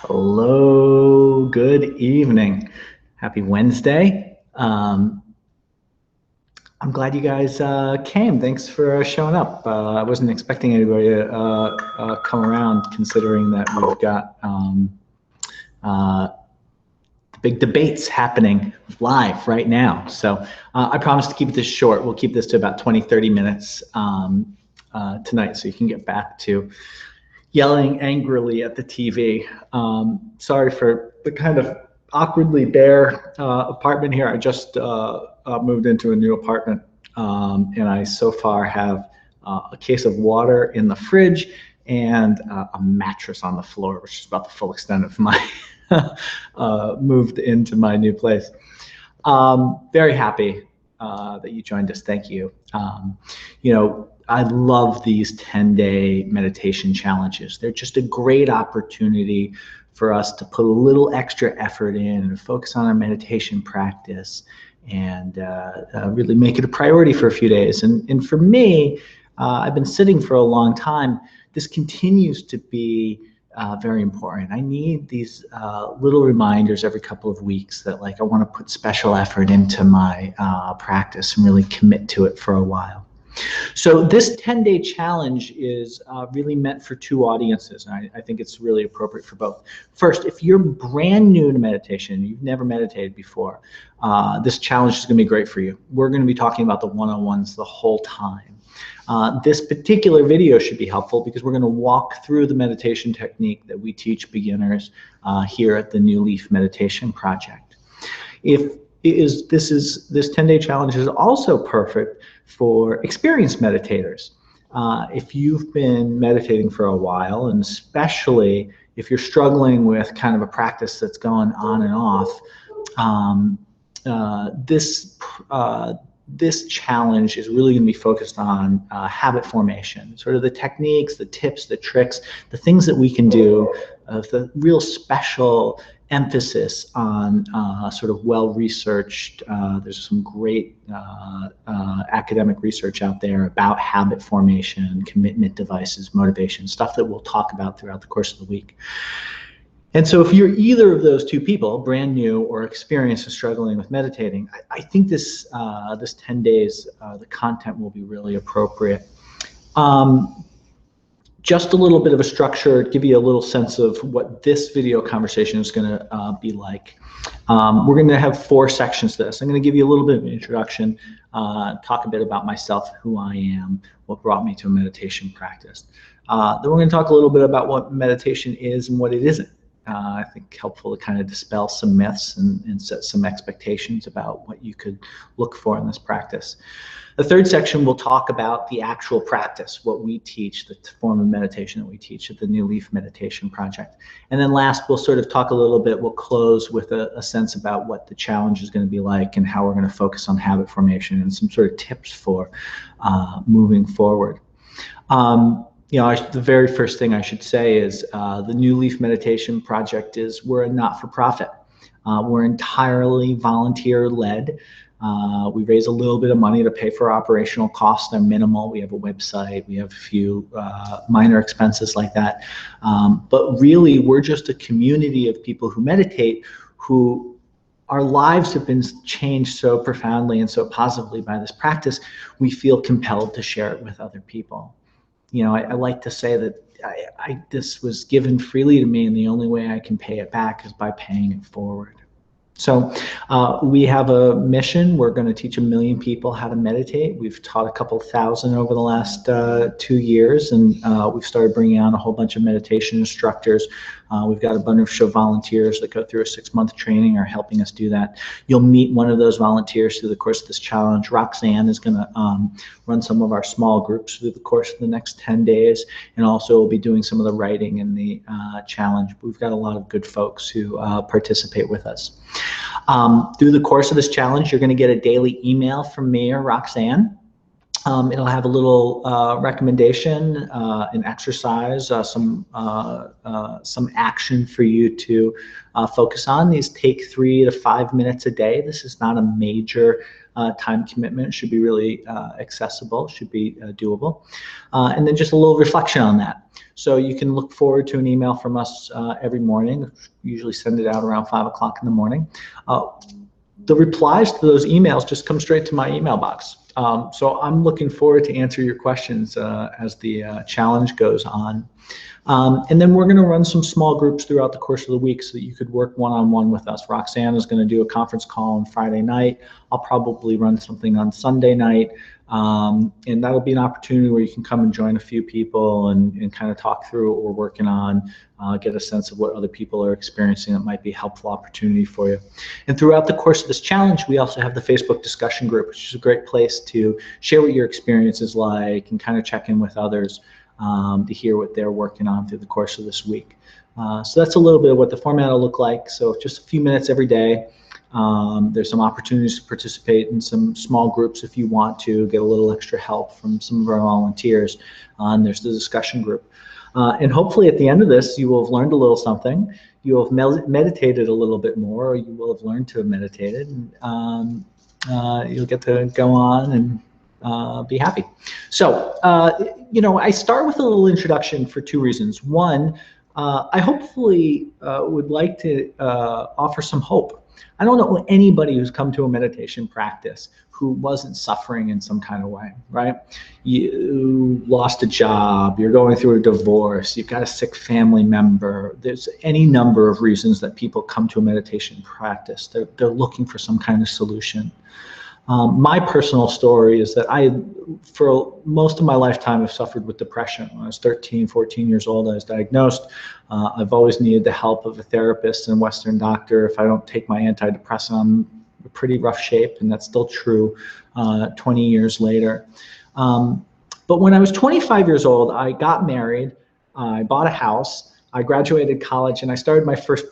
Hello, good evening. Happy Wednesday. I'm glad you guys came. Thanks for showing up. I wasn't expecting anybody to come around, considering that we've got the big debates happening live right now. So I promise to keep this short. We'll keep this to about 20, 30 minutes tonight, so you can get back to yelling angrily at the TV. Sorry for the kind of awkwardly bare apartment here. I just moved into a new apartment, and I so far have a case of water in the fridge and a mattress on the floor, which is about the full extent of my moved into my new place. Very happy that you joined us. Thank you. I love these 10-day meditation challenges. They're just a great opportunity for us to put a little extra effort in and focus on our meditation practice and really make it a priority for a few days. And for me, I've been sitting for a long time. This continues to be very important. I need these little reminders every couple of weeks that I want to put special effort into my practice and really commit to it for a while. So this 10-day challenge is really meant for two audiences, and I think it's really appropriate for both. First, if you're brand new to meditation, you've never meditated before, this challenge is going to be great for you. We're going to be talking about the one-on-ones the whole time. This particular video should be helpful because we're going to walk through the meditation technique that we teach beginners here at the New Leaf Meditation Project. This 10-day challenge is also perfect for experienced meditators. If you've been meditating for a while, and especially if you're struggling with kind of a practice that's going on and off, this challenge is really going to be focused on habit formation, sort of the techniques, the tips, the tricks, the things that we can do, the real special emphasis on sort of well-researched. There's some great academic research out there about habit formation, commitment devices, motivation, stuff that we'll talk about throughout the course of the week. And so if you're either of those two people, brand new or experienced and struggling with meditating, I think this 10 days, the content will be really appropriate. Just a little bit of a structure, give you a little sense of what this video conversation is going to be like. We're going to have 4 sections to this. I'm going to give you a little bit of an introduction, talk a bit about myself, who I am, what brought me to a meditation practice. Then we're going to talk a little bit about what meditation is and what it isn't. I think helpful to kind of dispel some myths and set some expectations about what you could look for in this practice. The third section will talk about the actual practice, what we teach, the form of meditation that we teach at the New Leaf Meditation Project. And then last, we'll sort of talk a little bit, we'll close with a sense about what the challenge is going to be like and how we're going to focus on habit formation and some sort of tips for moving forward. The very first thing I should say is the New Leaf Meditation Project we're a not-for-profit. We're entirely volunteer-led. We raise a little bit of money to pay for operational costs. They're minimal. We have a website. We have a few minor expenses like that. But really, we're just a community of people who meditate, who our lives have been changed so profoundly and so positively by this practice, we feel compelled to share it with other people. I like to say that this was given freely to me, and the only way I can pay it back is by paying it forward. So we have a mission. We're going to teach 1 million people how to meditate. We've taught a couple thousand over the last 2 years, and we've started bringing on a whole bunch of meditation instructors. We've got a bunch of volunteers that go through a 6-month training are helping us do that. You'll meet one of those volunteers through the course of this challenge. Roxanne is going to run some of our small groups through the course of the next 10 days, and also will be doing some of the writing in the challenge. We've got a lot of good folks who participate with us. Through the course of this challenge, you're going to get a daily email from me or Roxanne. It'll have a little recommendation, an exercise, some action for you to focus on. These take 3 to 5 minutes a day. This is not a major time commitment. It should be really accessible, should be doable. And then just a little reflection on that. So you can look forward to an email from us every morning. Usually send it out around 5 o'clock in the morning. The replies to those emails just come straight to my email box. So I'm looking forward to answer your questions as the challenge goes on. And then we're going to run some small groups throughout the course of the week so that you could work one-on-one with us. Roxanne is going to do a conference call on Friday night. I'll probably run something on Sunday night. And that'll be an opportunity where you can come and join a few people and kind of talk through what we're working on, get a sense of what other people are experiencing that might be a helpful opportunity for you. And throughout the course of this challenge, we also have the Facebook discussion group, which is a great place to share what your experience is like and kind of check in with others to hear what they're working on through the course of this week. So that's a little bit of what the format will look like. So just a few minutes every day. There's some opportunities to participate in some small groups if you want to get a little extra help from some of our volunteers. And there's the discussion group. And hopefully at the end of this, you will have learned a little something. You will have meditated a little bit more, or you will have learned to have meditated. And you'll get to go on and be happy. So, I start with a little introduction for two reasons. One, I hopefully would like to offer some hope. I don't know anybody who's come to a meditation practice who wasn't suffering in some kind of way, right? You lost a job, you're going through a divorce, you've got a sick family member. There's any number of reasons that people come to a meditation practice. They're looking for some kind of solution. My personal story is that for most of my lifetime, have suffered with depression. When I was 13, 14 years old, I was diagnosed. I've always needed the help of a therapist and Western doctor. If I don't take my antidepressant, I'm in pretty rough shape, and that's still true 20 years later. But when I was 25 years old, I got married, I bought a house, I graduated college, and I started my first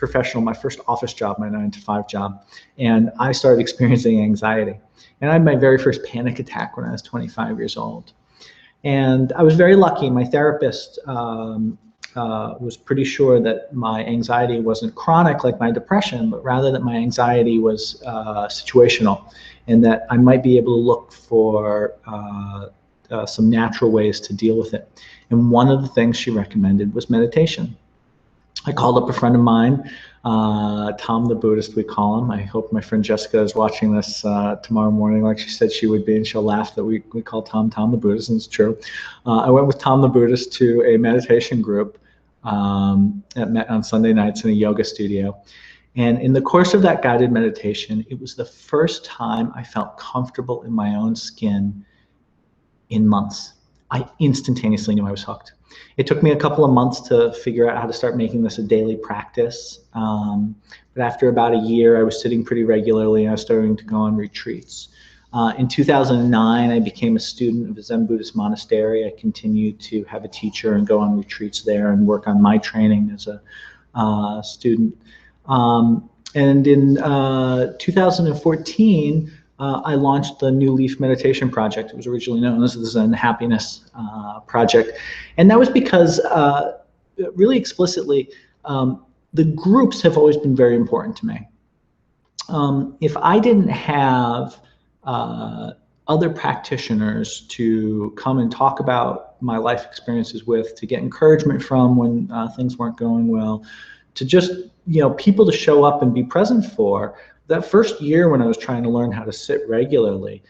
office job, my 9-to-5 job, and I started experiencing anxiety. And I had my very first panic attack when I was 25 years old. And I was very lucky. My therapist was pretty sure that my anxiety wasn't chronic like my depression, but rather that my anxiety was situational, and that I might be able to look for some natural ways to deal with it. And one of the things she recommended was meditation. I called up a friend of mine, Tom the Buddhist, we call him. I hope my friend Jessica is watching this tomorrow morning, like she said she would be, and she'll laugh that we call Tom the Buddhist, and it's true. I went with Tom the Buddhist to a meditation group that met on Sunday nights in a yoga studio. And in the course of that guided meditation, it was the first time I felt comfortable in my own skin in months. I instantaneously knew I was hooked. It took me a couple of months to figure out how to start making this a daily practice. But after about a year, I was sitting pretty regularly, and I was starting to go on retreats. In 2009, I became a student of a Zen Buddhist monastery. I continued to have a teacher and go on retreats there and work on my training as a student. And in 2014, I launched the New Leaf Meditation Project. It was originally known as the Zen Happiness Project. And that was because, really explicitly, the groups have always been very important to me. If I didn't have other practitioners to come and talk about my life experiences with, to get encouragement from when things weren't going well, to just, people to show up and be present for, that first year when I was trying to learn how to sit regularly,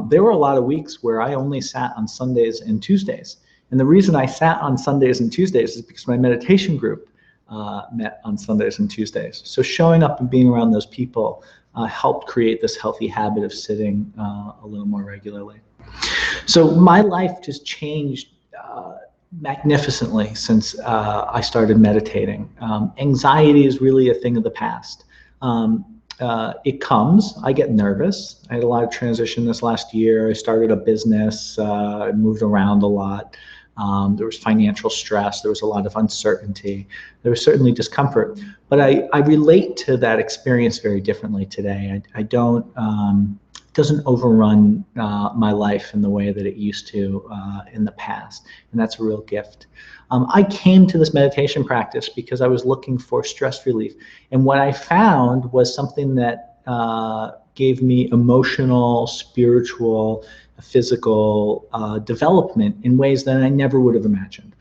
there were a lot of weeks where I only sat on Sundays and Tuesdays. And the reason I sat on Sundays and Tuesdays is because my meditation group met on Sundays and Tuesdays. So showing up and being around those people helped create this healthy habit of sitting a little more regularly. So my life just changed magnificently since I started meditating. Anxiety is really a thing of the past. It comes, I get nervous. I had a lot of transition this last year. I started a business, I moved around a lot. There was financial stress, there was a lot of uncertainty. There was certainly discomfort, but I relate to that experience very differently today. I don't, it doesn't overrun my life in the way that it used to in the past, and that's a real gift. I came to this meditation practice because I was looking for stress relief, and what I found was something that gave me emotional, spiritual, physical development in ways that I never would have imagined.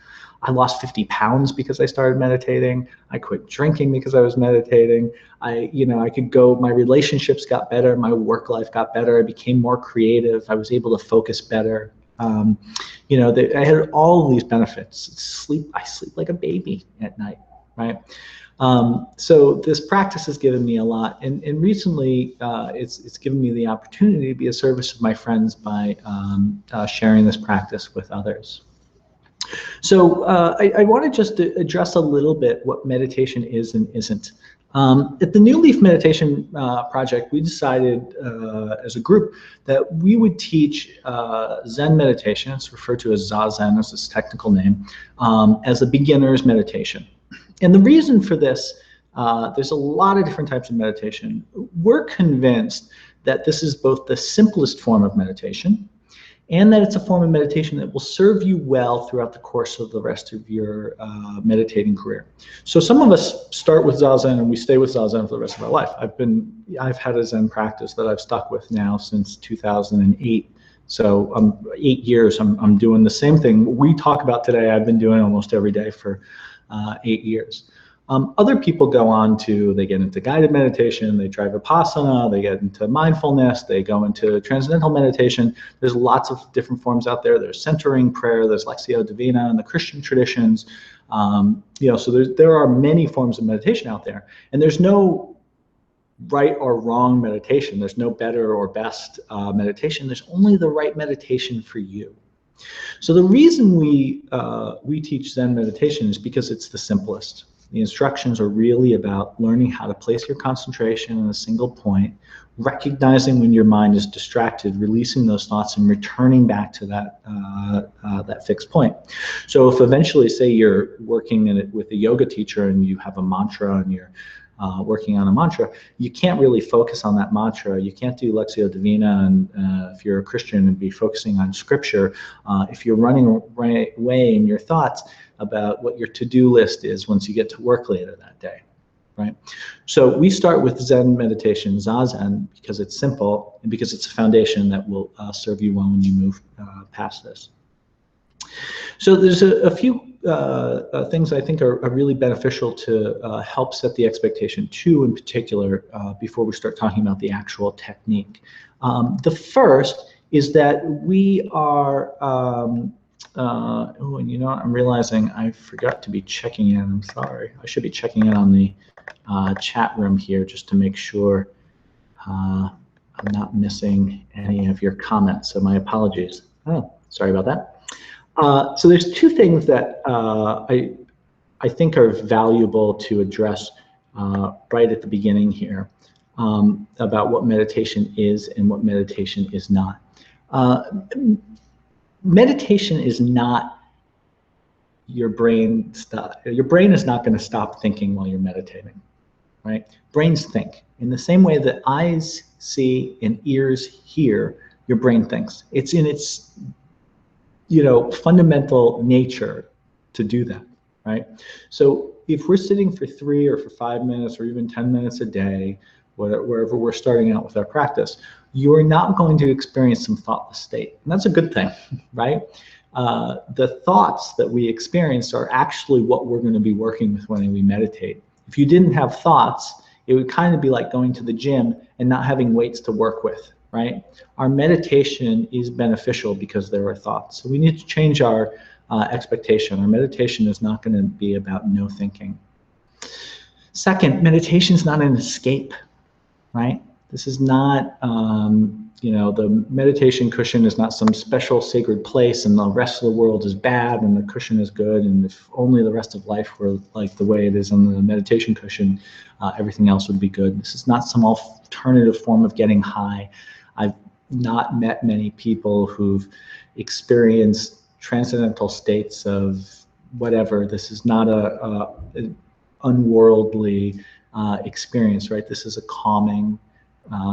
I lost 50 pounds because I started meditating. I quit drinking because I was meditating. I could go, my relationships got better, my work life got better, I became more creative, I was able to focus better. I had all of these benefits. I sleep like a baby at night, right? So this practice has given me a lot, and recently it's given me the opportunity to be a service of my friends by sharing this practice with others. So I want to just address a little bit what meditation is and isn't. At the New Leaf Meditation Project, we decided as a group that we would teach Zen meditation. It's referred to as Zazen, as its technical name, as a beginner's meditation. And the reason for this, there's a lot of different types of meditation. We're convinced that this is both the simplest form of meditation and that it's a form of meditation that will serve you well throughout the course of the rest of your meditating career. So some of us start with Zazen and we stay with Zazen for the rest of our life. I've had a Zen practice that I've stuck with now since 2008. So 8 years, I'm doing the same thing we talk about today. I've been doing almost every day for 8 years. Other people go on they get into guided meditation, they try Vipassana, they get into mindfulness, they go into transcendental meditation. There's lots of different forms out there. There's centering prayer, there's Lectio Divina in the Christian traditions. So there are many forms of meditation out there, and there's no right or wrong meditation. There's no better or best meditation. There's only the right meditation for you. So the reason we teach Zen meditation is because it's the simplest. The instructions are really about learning how to place your concentration in a single point, recognizing when your mind is distracted, releasing those thoughts, and returning back to that fixed point. So if eventually, say, you're working with a yoga teacher and you have a mantra and you're working on a mantra, you can't really focus on that mantra. You can't do Lectio Divina, and if you're a Christian, and be focusing on scripture. If you're running away in your thoughts about what your to-do list is once you get to work later that day, right? So we start with Zen meditation, Zazen, because it's simple and because it's a foundation that will serve you well when you move past this. So there's a few things I think are really beneficial to help set the expectation, two in particular, before we start talking about the actual technique. The first is that we are, and I'm realizing I forgot to be checking in. I'm sorry. I should be checking in on the chat room here just to make sure I'm not missing any of your comments. So my apologies. Oh, sorry about that. So there's two things that I think are valuable to address right at the beginning here about what meditation is and what meditation is not. Meditation is not your brain stop. Your brain is not going to stop thinking while you're meditating, right? Brains think. In the same way that eyes see and ears hear, your brain thinks. It's in its fundamental nature to do that, right? So if we're sitting for 3 or for 5 minutes or even 10 minutes a day, wherever we're starting out with our practice, you're not going to experience some thoughtless state. And that's a good thing, right? The thoughts that we experience are actually what we're going to be working with when we meditate. If you didn't have thoughts, it would kind of be like going to the gym and not having weights to work with, right? Our meditation is beneficial because there are thoughts. So we need to change our expectation. Our meditation is not going to be about no thinking. Second, meditation is not an escape, right? This is not, the meditation cushion is not some special sacred place and the rest of the world is bad and the cushion is good, and if only the rest of life were like the way it is on the meditation cushion, everything else would be good. This is not some alternative form of getting high. I've not met many people who've experienced transcendental states of whatever. This is not an unworldly experience, right? This is a calming,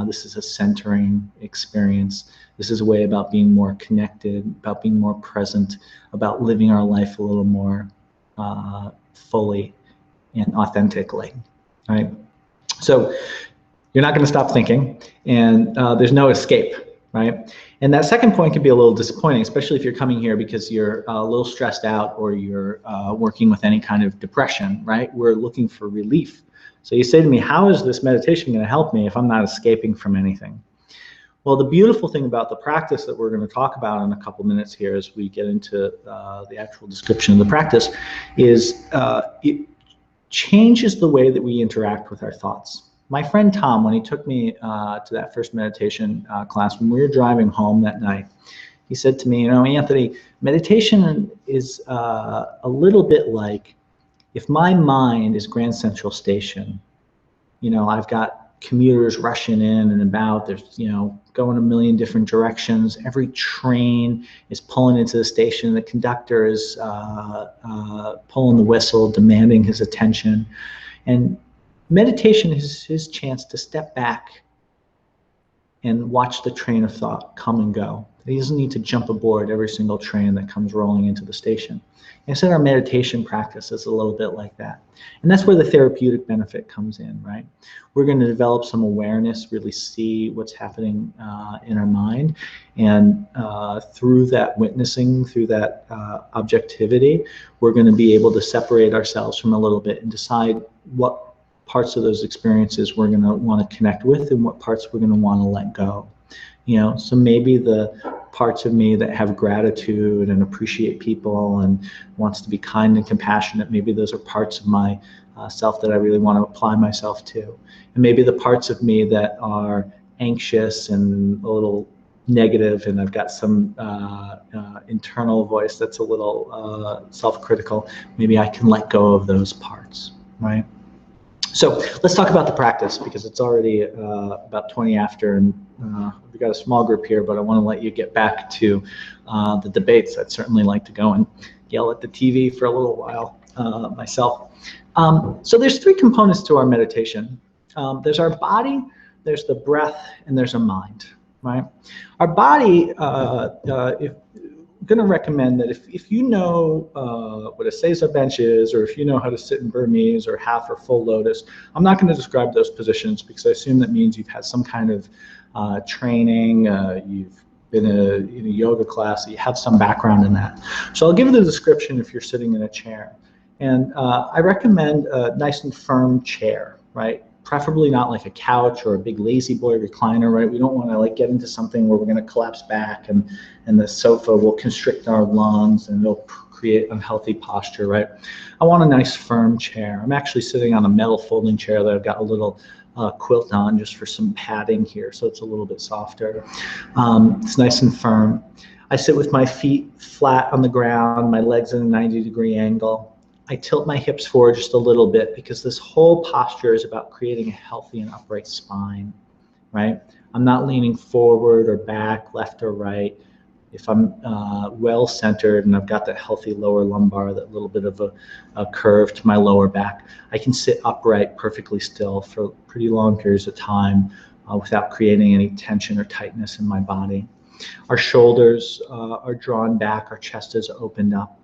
this is a centering experience. This is a way about being more connected, about being more present, about living our life a little more fully and authentically, right? So you're not going to stop thinking, and there's no escape, right? And that second point can be a little disappointing, especially if you're coming here because you're a little stressed out or you're working with any kind of depression, right? We're looking for relief. So you say to me, how is this meditation going to help me if I'm not escaping from anything? Well, the beautiful thing about the practice that we're going to talk about in a couple minutes here as we get into the actual description of the practice is it changes the way that we interact with our thoughts. My friend Tom, when he took me to that first meditation class, when we were driving home that night, he said to me, you know, Anthony, meditation is a little bit like if my mind is Grand Central Station, you know, I've got commuters rushing in and about, there's, you know, going a million different directions. Every train is pulling into the station. The conductor is pulling the whistle, demanding his attention. And meditation is his chance to step back and watch the train of thought come and go. He doesn't need to jump aboard every single train that comes rolling into the station. Instead, our meditation practice is a little bit like that. And that's where the therapeutic benefit comes in, right? We're going to develop some awareness, really see what's happening in our mind. And through that witnessing, through that objectivity, we're going to be able to separate ourselves from a little bit and decide what parts of those experiences we're going to want to connect with and what parts we're going to want to let go. You know, so maybe the parts of me that have gratitude and appreciate people and wants to be kind and compassionate, maybe those are parts of my self that I really want to apply myself to. And maybe the parts of me that are anxious and a little negative and I've got some internal voice that's a little self-critical, maybe I can let go of those parts, right? So let's talk about the practice because it's already about 20 after and we've got a small group here, but I want to let you get back to the debates. I'd certainly like to go and yell at the TV for a little while myself. So there's three components to our meditation. There's our body, there's the breath, and there's a mind, right? Our body, I'm going to recommend that if you know what a Seiza bench is, or if you know how to sit in Burmese or half or full lotus, I'm not going to describe those positions because I assume that means you've had some kind of training, you've been in a yoga class, you have some background in that. So I'll give you the description if you're sitting in a chair. And I recommend a nice and firm chair, right? Preferably not like a couch or a big lazy boy recliner, right? We don't want to like get into something where we're going to collapse back and the sofa will constrict our lungs and it'll create unhealthy posture, right? I want a nice firm chair. I'm actually sitting on a metal folding chair that I've got a little quilt on just for some padding here, so it's a little bit softer. It's nice and firm. I sit with my feet flat on the ground, my legs in a 90-degree angle. I tilt my hips forward just a little bit because this whole posture is about creating a healthy and upright spine, right? I'm not leaning forward or back, left or right. If I'm well centered and I've got that healthy lower lumbar, that little bit of a curve to my lower back, I can sit upright perfectly still for pretty long periods of time without creating any tension or tightness in my body. Our shoulders are drawn back, our chest is opened up.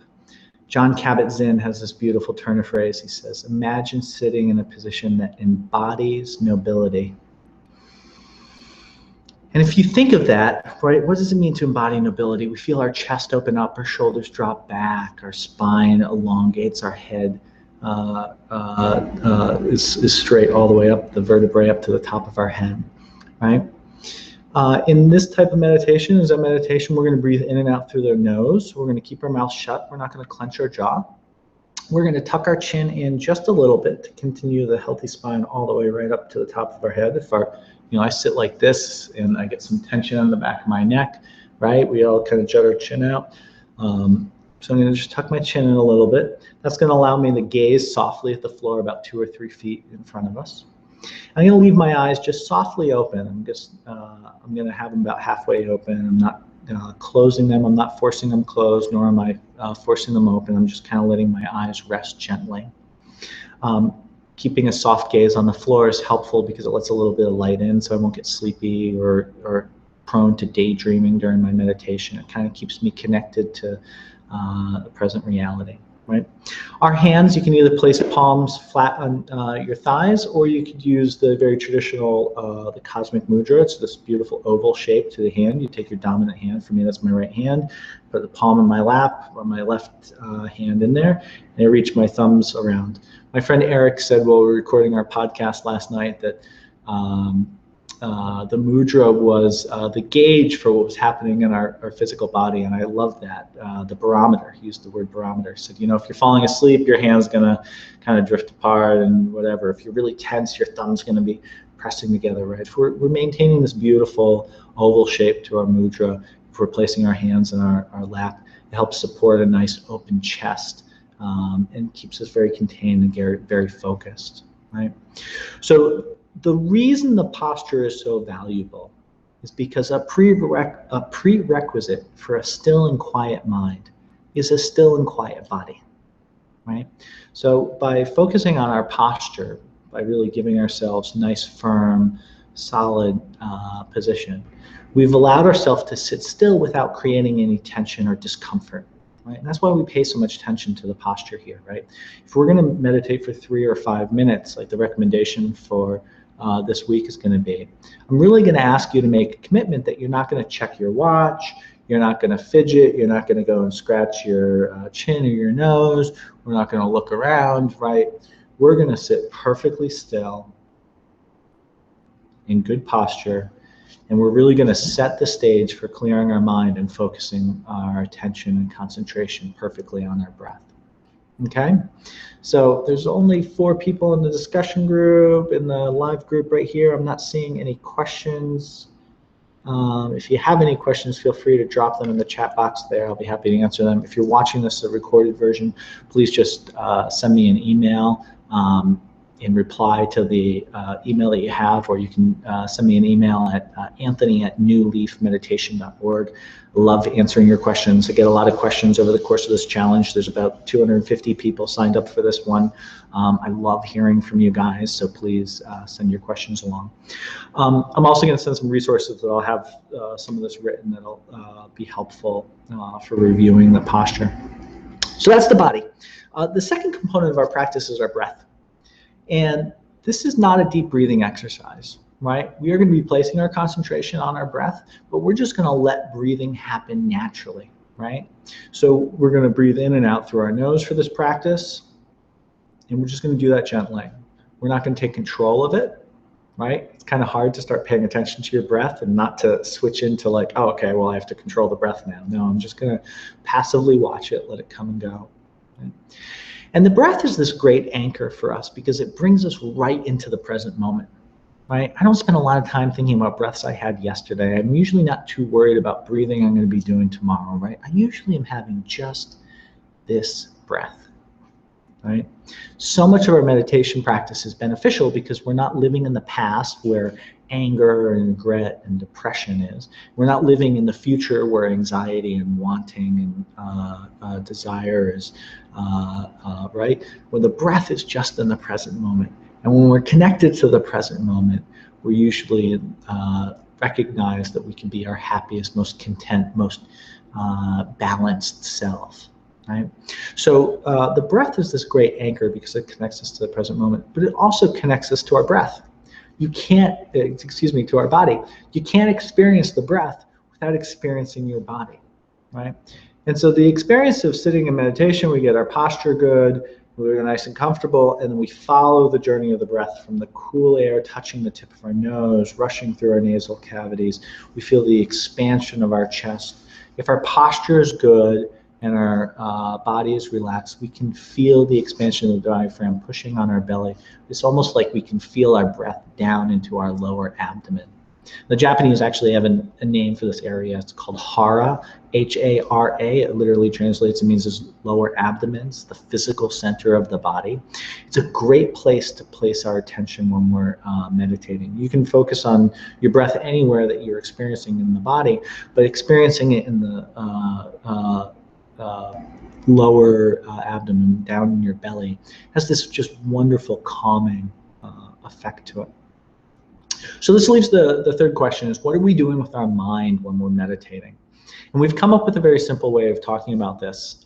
John Kabat-Zinn has this beautiful turn of phrase. He says, imagine sitting in a position that embodies nobility. And if you think of that, right, what does it mean to embody nobility? We feel our chest open up, our shoulders drop back, our spine elongates, our head is straight all the way up, the vertebrae up to the top of our head, right? In this type of meditation, we're going to breathe in and out through the nose. We're going to keep our mouth shut. We're not going to clench our jaw. We're going to tuck our chin in just a little bit to continue the healthy spine all the way right up to the top of our head. If I sit like this and I get some tension on the back of my neck, right? We all kind of jut our chin out. So I'm going to just tuck my chin in a little bit. That's going to allow me to gaze softly at the floor about 2 or 3 feet in front of us. I'm going to leave my eyes just softly open. I'm going to have them about halfway open. I'm not closing them. I'm not forcing them closed, nor am I forcing them open. I'm just kind of letting my eyes rest gently. Keeping a soft gaze on the floor is helpful because it lets a little bit of light in so I won't get sleepy or prone to daydreaming during my meditation. It kind of keeps me connected to the present reality. right? Our hands, you can either place palms flat on your thighs, or you could use the very traditional, the cosmic mudra. It's this beautiful oval shape to the hand. You take your dominant hand, for me that's my right hand, put the palm in my lap, or my left hand in there, and I reach my thumbs around. My friend Eric said while we were recording our podcast last night that the mudra was the gauge for what was happening in our physical body, and I love that. The barometer, he used the word barometer. He said, you know, if you're falling asleep, your hand's gonna kind of drift apart and whatever. If you're really tense, your thumb's gonna be pressing together, right? If we're maintaining this beautiful oval shape to our mudra, if we're placing our hands in our lap, it helps support a nice open chest and keeps us very contained and very focused, right? So the reason the posture is so valuable is because a prerequisite for a still and quiet mind is a still and quiet body, right? So by focusing on our posture, by really giving ourselves nice, firm, solid position, we've allowed ourselves to sit still without creating any tension or discomfort. Right? And that's why we pay so much attention to the posture here, right? If we're going to meditate for 3 or 5 minutes, like the recommendation for this week is going to be, I'm really going to ask you to make a commitment that you're not going to check your watch, you're not going to fidget, you're not going to go and scratch your chin or your nose, we're not going to look around, right? We're going to sit perfectly still in good posture, and we're really going to set the stage for clearing our mind and focusing our attention and concentration perfectly on our breath. Okay? So there's only 4 people in the discussion group, in the live group right here. I'm not seeing any questions. If you have any questions, feel free to drop them in the chat box there. I'll be happy to answer them. If you're watching this, a recorded version, please just send me an email in reply to the email that you have, or you can send me an email at anthony@newleafmeditation.org. Love answering your questions. I get a lot of questions over the course of this challenge. There's about 250 people signed up for this one. I love hearing from you guys, so please send your questions along. I'm also going to send some resources that I'll have some of this written that'll be helpful for reviewing the posture. So that's the body. The second component of our practice is our breath. And this is not a deep breathing exercise, right? We are going to be placing our concentration on our breath, but we're just going to let breathing happen naturally, right? So we're going to breathe in and out through our nose for this practice, and we're just going to do that gently. We're not going to take control of it, right? It's kind of hard to start paying attention to your breath and not to switch into like, oh, okay, well, I have to control the breath now. No, I'm just going to passively watch it, let it come and go. Right? And the breath is this great anchor for us because it brings us right into the present moment, right? I don't spend a lot of time thinking about breaths I had yesterday. I'm usually not too worried about breathing I'm going to be doing tomorrow, right? I usually am having just this breath, right? So much of our meditation practice is beneficial because we're not living in the past where anger and regret and depression is. We're not living in the future where anxiety and wanting and desire is, right? Where the breath is just in the present moment. And when we're connected to the present moment, we usually recognize that we can be our happiest, most content, most balanced self. Right? So the breath is this great anchor because it connects us to the present moment, but it also connects us to our breath. You can't, to our body. You can't experience the breath without experiencing your body, right? And so the experience of sitting in meditation, we get our posture good, we're nice and comfortable, and then we follow the journey of the breath from the cool air touching the tip of our nose, rushing through our nasal cavities. We feel the expansion of our chest. If our posture is good, and our body is relaxed, we can feel the expansion of the diaphragm pushing on our belly. It's almost like we can feel our breath down into our lower abdomen. The Japanese actually have a name for this area. It's called hara, H-A-R-A. It literally translates, it means as lower abdomen. It's the physical center of the body. It's a great place to place our attention when we're meditating. You can focus on your breath anywhere that you're experiencing in the body, but experiencing it in the lower abdomen, down in your belly, has this just wonderful calming effect to it. So this leaves the third question is, what are we doing with our mind when we're meditating? And we've come up with a very simple way of talking about this.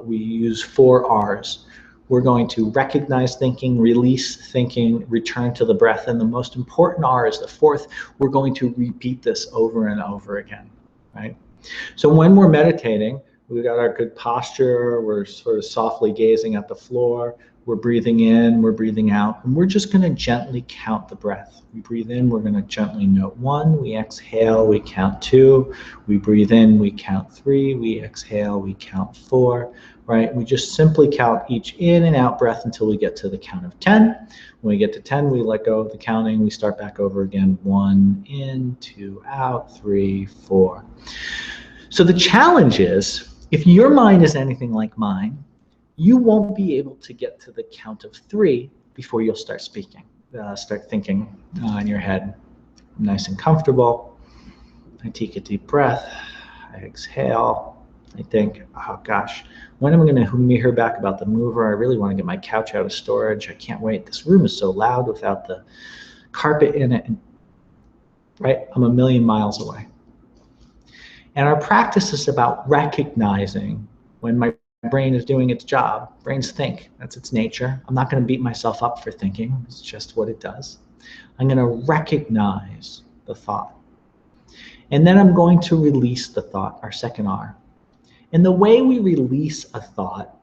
we use 4 R's. We're going to recognize thinking, release thinking, return to the breath, and the most important R is the 4th. We're going to repeat this over and over again, right? So when we're meditating, we've got our good posture, we're sort of softly gazing at the floor, we're breathing in, we're breathing out, and we're just going to gently count the breath. We breathe in, we're going to gently note 1, we exhale, we count 2, we breathe in, we count 3, we exhale, we count 4, right? We just simply count each in and out breath until we get to the count of 10. When we get to 10, we let go of the counting, we start back over again, 1 in, 2 out, 3, 4. So the challenge is, if your mind is anything like mine, you won't be able to get to the count of 3 before you'll start speaking, start thinking in your head. Nice and comfortable. I take a deep breath. I exhale. I think, oh gosh, when am I going to hear back about the mover? I really want to get my couch out of storage. I can't wait. This room is so loud without the carpet in it. Right? I'm a million miles away. And our practice is about recognizing when my brain is doing its job. Brains think, that's its nature. I'm not going to beat myself up for thinking. It's just what it does. I'm going to recognize the thought. And then I'm going to release the thought, our second R. And the way we release a thought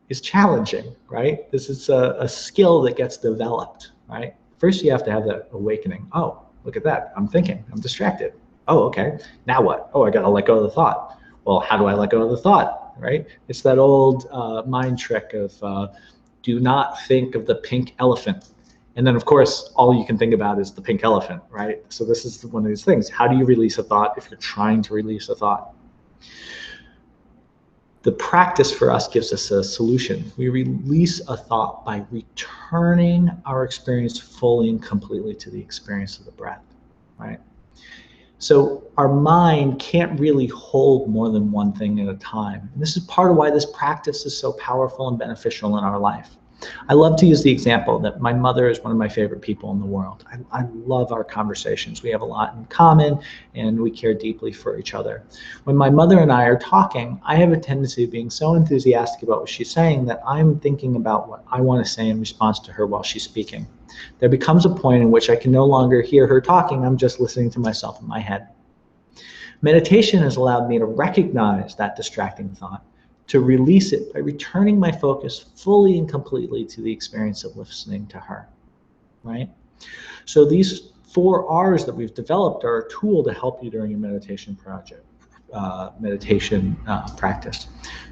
is challenging, right? This is a skill that gets developed, right? First, you have to have that awakening. Oh, look at that. I'm thinking. I'm distracted. Oh, okay. Now what? Oh, I got to let go of the thought. Well, how do I let go of the thought? Right? It's that old mind trick of do not think of the pink elephant. And then, of course, all you can think about is the pink elephant, right? So this is one of these things. How do you release a thought if you're trying to release a thought? The practice for us gives us a solution. We release a thought by returning our experience fully and completely to the experience of the breath, right? So our mind can't really hold more than one thing at a time. And this is part of why this practice is so powerful and beneficial in our life. I love to use the example that my mother is one of my favorite people in the world. I love our conversations. We have a lot in common and we care deeply for each other. When my mother and I are talking, I have a tendency of being so enthusiastic about what she's saying that I'm thinking about what I want to say in response to her while she's speaking. There becomes a point in which I can no longer hear her talking. I'm just listening to myself in my head. Meditation has allowed me to recognize that distracting thought, to release it by returning my focus fully and completely to the experience of listening to her, right? So these 4 R's that we've developed are a tool to help you during your meditation practice.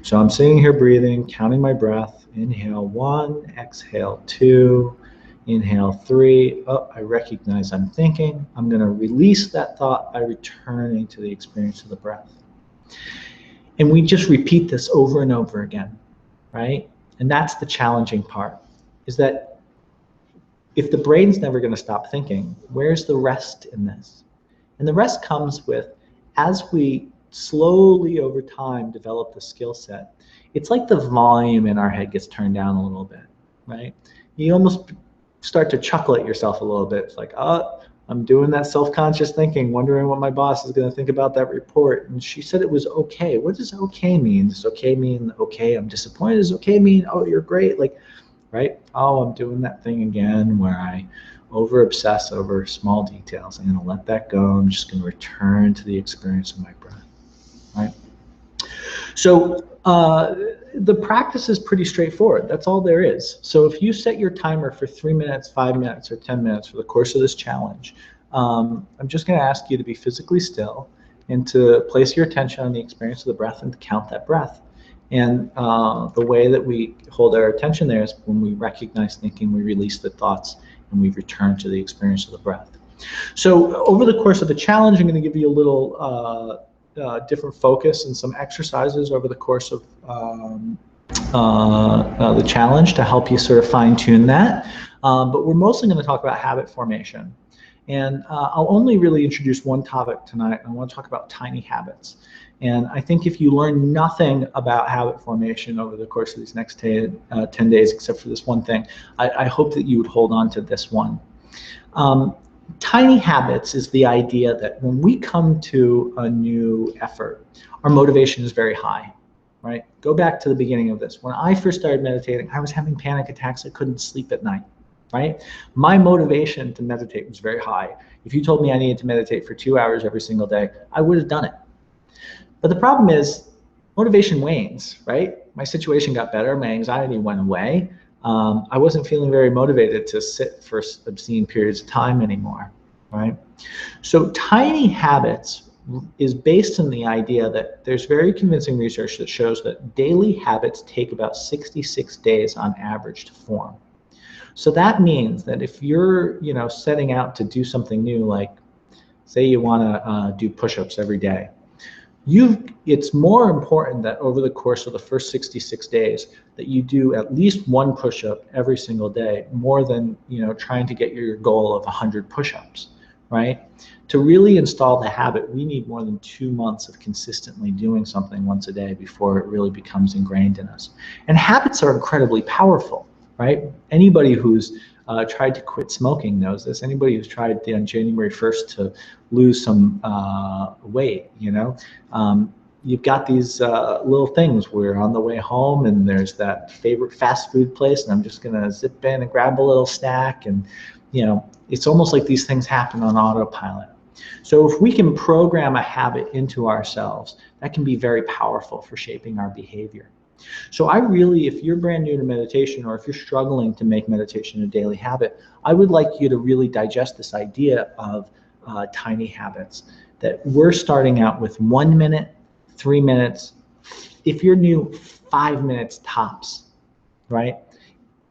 So I'm sitting here breathing, counting my breath. Inhale 1, exhale 2, inhale 3. Oh, I recognize I'm thinking. I'm going to release that thought by returning to the experience of the breath. And we just repeat this over and over again, right? And that's the challenging part, is that if the brain's never going to stop thinking, where's the rest in this? And the rest comes with, as we slowly over time develop the skill set, it's like the volume in our head gets turned down a little bit, right? You almost start to chuckle at yourself a little bit. It's like, oh, I'm doing that self-conscious thinking, wondering what my boss is going to think about that report. And she said it was okay. What does okay mean? Does okay mean, okay, I'm disappointed? Does okay mean, oh, you're great? Like, right? Oh, I'm doing that thing again where I over-obsess over small details. I'm going to let that go. I'm just going to return to the experience of my breath, right? So the practice is pretty straightforward. That's all there is. So if you set your timer for 3 minutes, 5 minutes, or 10 minutes for the course of this challenge, I'm just going to ask you to be physically still and to place your attention on the experience of the breath and to count that breath. And the way that we hold our attention there is when we recognize thinking, we release the thoughts, and we return to the experience of the breath. So over the course of the challenge, I'm going to give you a little different focus and some exercises over the course of the challenge to help you sort of fine-tune that. But we're mostly going to talk about habit formation. And I'll only really introduce one topic tonight. I want to talk about tiny habits. And I think if you learn nothing about habit formation over the course of these next 10 days, except for this one thing, I hope that you would hold on to this one. Tiny habits is the idea that when we come to a new effort, our motivation is very high, right? Go back to the beginning of this. When I first started meditating, I was having panic attacks. I couldn't sleep at night, right? My motivation to meditate was very high. If you told me I needed to meditate for 2 hours every single day, I would have done it. But the problem is motivation wanes, right? My situation got better. My anxiety went away. I wasn't feeling very motivated to sit for obscene periods of time anymore, right? So tiny habits is based on the idea that there's very convincing research that shows that daily habits take about 66 days on average to form. So that means that if you're, setting out to do something new, like say you want to do push-ups every day, it's more important that over the course of the first 66 days that you do at least one push-up every single day, more than trying to get your goal of 100 push-ups, right? To really install the habit, we need more than 2 months of consistently doing something once a day before it really becomes ingrained in us. And habits are incredibly powerful, right? Anybody who's tried to quit smoking knows this. Anybody who's tried on January 1st to lose some weight, you've got these little things where on the way home and there's that favorite fast food place and I'm just gonna zip in and grab a little snack, and it's almost like these things happen on autopilot. So if we can program a habit into ourselves, that can be very powerful for shaping our behavior. So if you're brand new to meditation, or if you're struggling to make meditation a daily habit, I would like you to really digest this idea of tiny habits, that we're starting out with 1 minute, 3 minutes, if you're new, 5 minutes tops, right?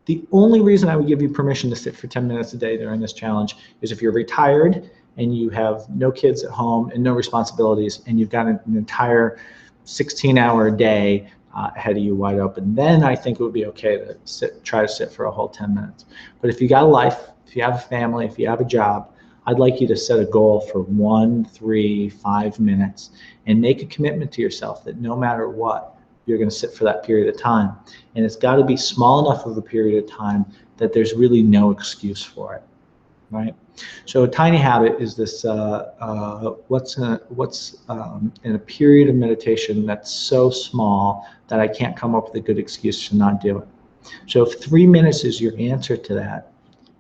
The only reason I would give you permission to sit for 10 minutes a day during this challenge is if you're retired and you have no kids at home and no responsibilities, and you've got an entire 16-hour day ahead of you wide open. Then I think it would be okay to try to sit for a whole 10 minutes. But if you got a life, if you have a family, if you have a job, I'd like you to set a goal for 1, 3, 5 minutes and make a commitment to yourself that no matter what, you're going to sit for that period of time. And it's got to be small enough of a period of time that there's really no excuse for it, right? So a tiny habit is this, what's in a period of meditation that's so small that I can't come up with a good excuse to not do it. So if 3 minutes is your answer to that,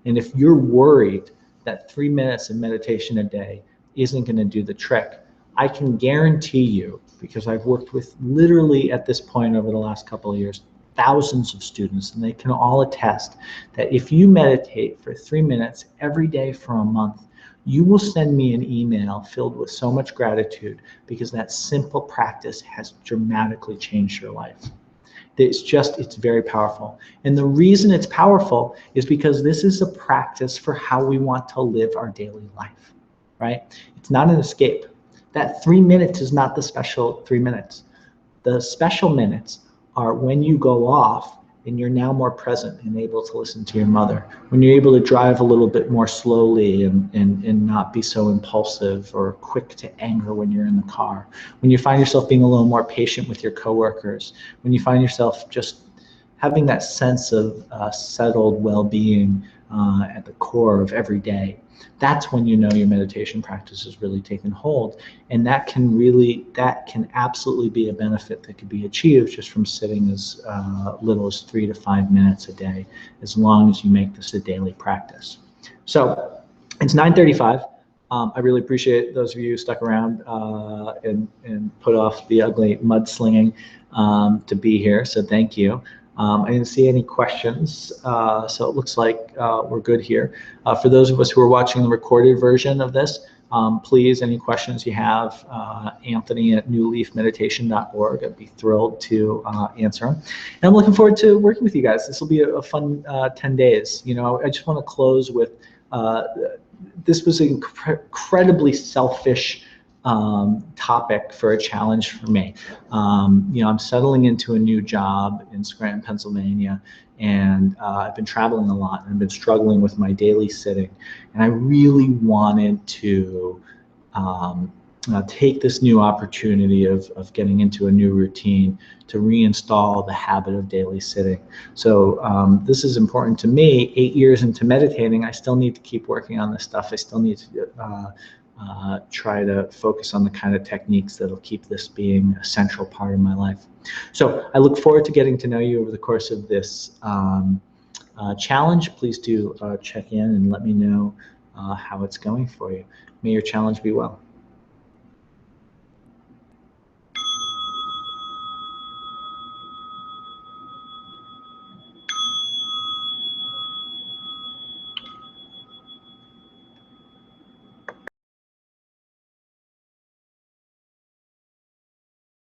and if you're worried that 3 minutes of meditation a day isn't going to do the trick, I can guarantee you, because I've worked with literally at this point over the last couple of years, thousands of students, and they can all attest that if you meditate for 3 minutes every day for a month, you will send me an email filled with so much gratitude, because that simple practice has dramatically changed your life. It's very powerful. And the reason it's powerful is because this is a practice for how we want to live our daily life, right? It's not an escape. That 3 minutes is not the special 3 minutes. The special minutes are when you go off and you're now more present and able to listen to your mother, when you're able to drive a little bit more slowly and not be so impulsive or quick to anger when you're in the car, when you find yourself being a little more patient with your coworkers, when you find yourself just having that sense of settled well-being at the core of every day. That's when you know your meditation practice has really taken hold, and that can absolutely be a benefit that could be achieved just from sitting as little as 3 to 5 minutes a day, as long as you make this a daily practice. So it's 9:35. I really appreciate those of you who stuck around and put off the ugly mudslinging to be here, so thank you. I didn't see any questions, so it looks like we're good here. For those of us who are watching the recorded version of this, please, any questions you have, Anthony@newleafmeditation.org. I'd be thrilled to answer them. And I'm looking forward to working with you guys. This will be a fun 10 days. I just want to close with, this was an incredibly selfish topic for a challenge for me. I'm settling into a new job in Scranton, Pennsylvania, and I've been traveling a lot, and I've been struggling with my daily sitting, and I really wanted to take this new opportunity of getting into a new routine to reinstall the habit of daily sitting. So this is important to me. 8 years into meditating, I still need to keep working on this stuff. I still need to try to focus on the kind of techniques that'll keep this being a central part of my life. So I look forward to getting to know you over the course of this challenge. Please do check in and let me know how it's going for you. May your challenge be well.